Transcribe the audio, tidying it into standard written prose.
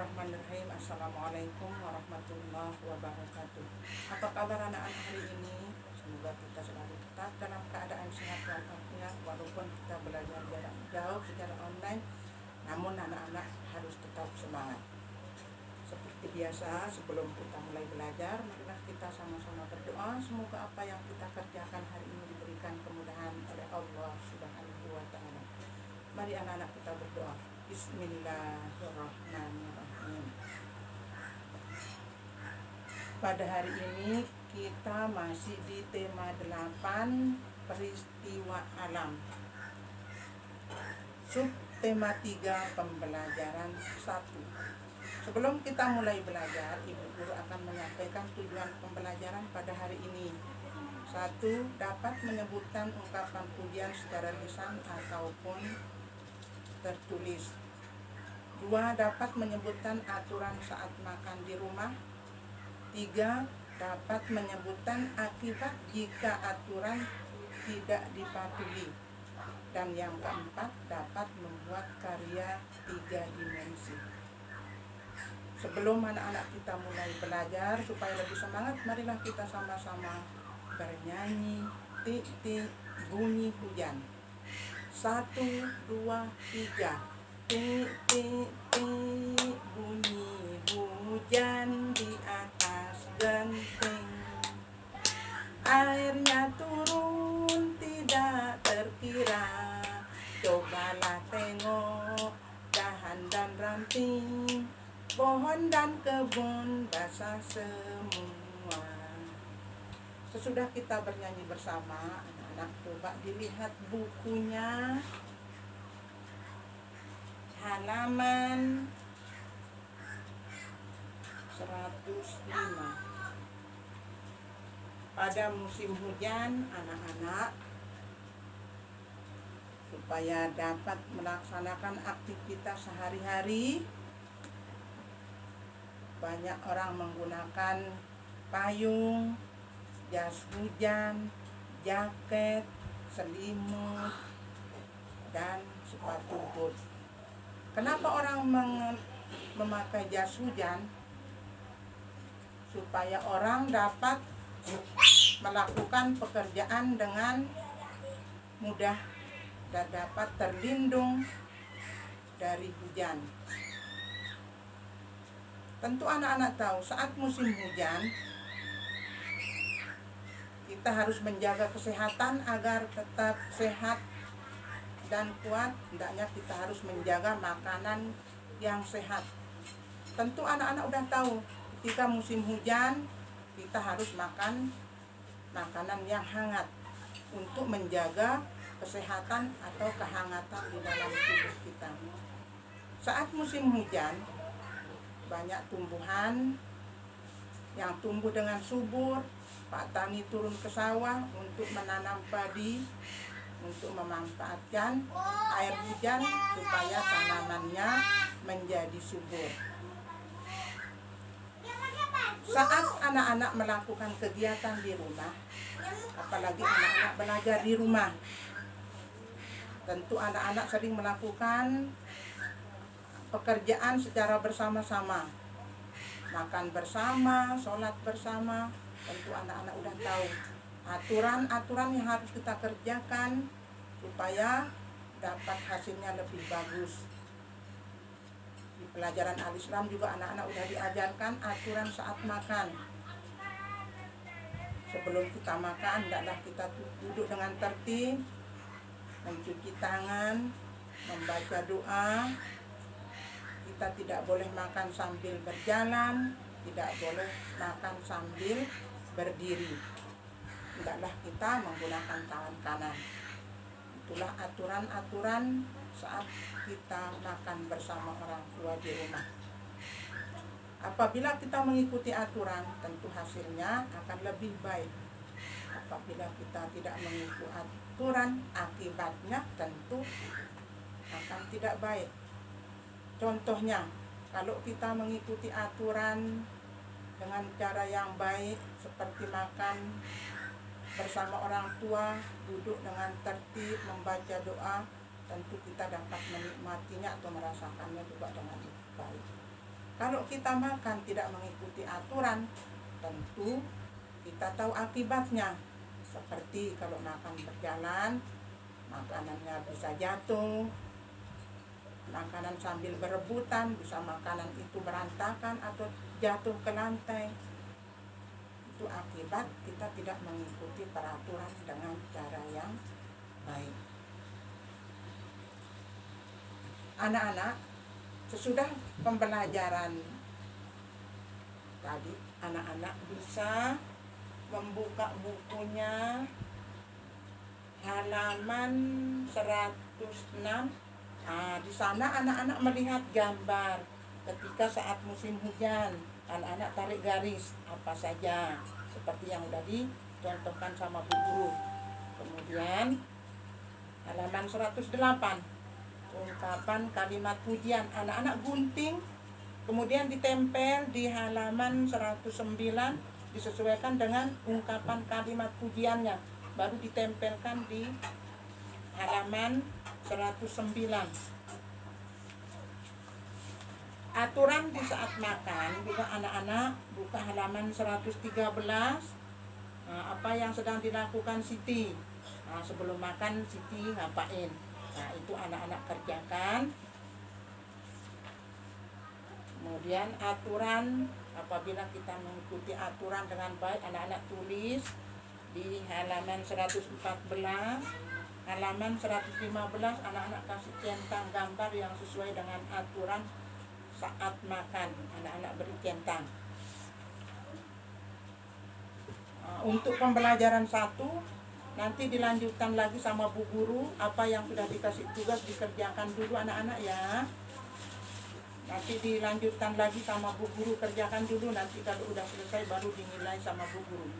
Bismillahirrahmanirrahim. Assalamualaikum warahmatullahi wabarakatuh. Apa kabar anak-anak hari ini? Semoga kita selalu tetap dalam keadaan sehat walafiat walaupun kita belajar jarak jauh secara online. Namun anak-anak harus tetap semangat. Seperti biasa, sebelum kita mulai belajar, marilah kita sama-sama berdoa. Semoga apa yang kita kerjakan hari ini diberikan kemudahan oleh Allah Subhanahu wa Ta'ala. Mari anak-anak kita berdoa. Bismillahirrahmanirrahim. Pada hari ini kita masih di tema 8 peristiwa alam. Sub tema 3 pembelajaran 1. Sebelum kita mulai belajar, Ibu Guru akan menyampaikan tujuan pembelajaran pada hari ini. 1. Dapat menyebutkan ungkapan pujian secara lisan ataupun tertulis. 2. Dapat menyebutkan aturan saat makan di rumah. 3. Dapat menyebutkan akibat jika aturan tidak dipatuhi. Dan yang keempat, dapat membuat karya 3 dimensi. Sebelum anak-anak kita mulai belajar supaya lebih semangat, marilah kita sama-sama bernyanyi tik-tik bunyi hujan. 1, 2, 3. Tik, tik, tik, bunyi hujan di atas genting. Airnya turun tidak terkira. Cobalah tengok dahan dan ranting, pohon dan kebun basah semua. Sesudah kita bernyanyi bersama, anak-anak coba dilihat bukunya. Halaman 105. Pada musim hujan, anak-anak supaya dapat melaksanakan aktivitas sehari-hari, banyak orang menggunakan payung, jas hujan, jaket, selimut, dan sepatu boot. Kenapa orang memakai jas hujan? Supaya orang dapat melakukan pekerjaan dengan mudah dan dapat terlindung dari hujan. Tentu anak-anak tahu saat musim hujan kita harus menjaga kesehatan agar tetap sehat dan kuat. Hendaknya kita harus menjaga makanan yang sehat. Tentu anak-anak udah tahu ketika musim hujan kita harus makan makanan yang hangat untuk menjaga kesehatan atau kehangatan di dalam tubuh kita. Saat musim hujan banyak tumbuhan yang tumbuh dengan subur. Pak Tani turun ke sawah untuk menanam padi, untuk memanfaatkan air hujan supaya tanamannya menjadi subur. Saat anak-anak melakukan kegiatan di rumah, apalagi anak-anak belajar di rumah, tentu anak-anak sering melakukan pekerjaan secara bersama-sama, makan bersama, sholat bersama. Tentu anak-anak udah tahu aturan-aturan yang harus kita kerjakan supaya dapat hasilnya lebih bagus. Di pelajaran Al-Islam juga anak-anak udah diajarkan aturan saat makan. Sebelum kita makan, hendaklah kita duduk dengan tertib, mencuci tangan, membaca doa. Kita tidak boleh makan sambil berjalan, tidak boleh makan sambil berdiri. Hendaklah kita menggunakan tangan kanan. Itulah aturan-aturan saat kita makan bersama orang tua di rumah. Apabila kita mengikuti aturan, tentu hasilnya akan lebih baik. Apabila kita tidak mengikuti aturan, akibatnya tentu akan tidak baik. Contohnya, kalau kita mengikuti aturan dengan cara yang baik seperti makan bersama orang tua, duduk dengan tertib, membaca doa, tentu kita dapat menikmatinya atau merasakannya juga dengan baik. Kalau kita makan tidak mengikuti aturan, tentu kita tahu akibatnya. Seperti kalau makan berjalan, makanannya bisa jatuh, makanan sambil berebutan, bisa makanan itu berantakan atau jatuh ke lantai. Itu akibat kita tidak mengikuti peraturan dengan cara yang baik. Anak-anak, sesudah pembelajaran tadi, anak-anak bisa membuka bukunya halaman 106. Di sana anak-anak melihat gambar ketika saat musim hujan. Anak-anak tarik garis apa saja seperti yang sudah dicontohkan sama Bu Guru. Kemudian halaman 108, ungkapan kalimat pujian. Anak-anak gunting, kemudian ditempel di halaman 109, disesuaikan dengan ungkapan kalimat pujiannya, baru ditempelkan di halaman 109. Aturan di saat makan juga anak-anak buka halaman 113. Apa yang sedang dilakukan Siti. Sebelum makan Siti ngapain? Itu anak-anak kerjakan. Kemudian aturan, apabila kita mengikuti aturan dengan baik, anak-anak tulis di halaman 114. Halaman 115 anak-anak kasih centang gambar yang sesuai dengan aturan saat makan. Anak-anak beri centang. Untuk pembelajaran 1 nanti dilanjutkan lagi sama Bu Guru. Apa yang sudah dikasih tugas dikerjakan dulu anak-anak ya. Nanti dilanjutkan lagi sama Bu Guru, kerjakan dulu. Nanti kalau udah selesai baru dinilai sama Bu Guru.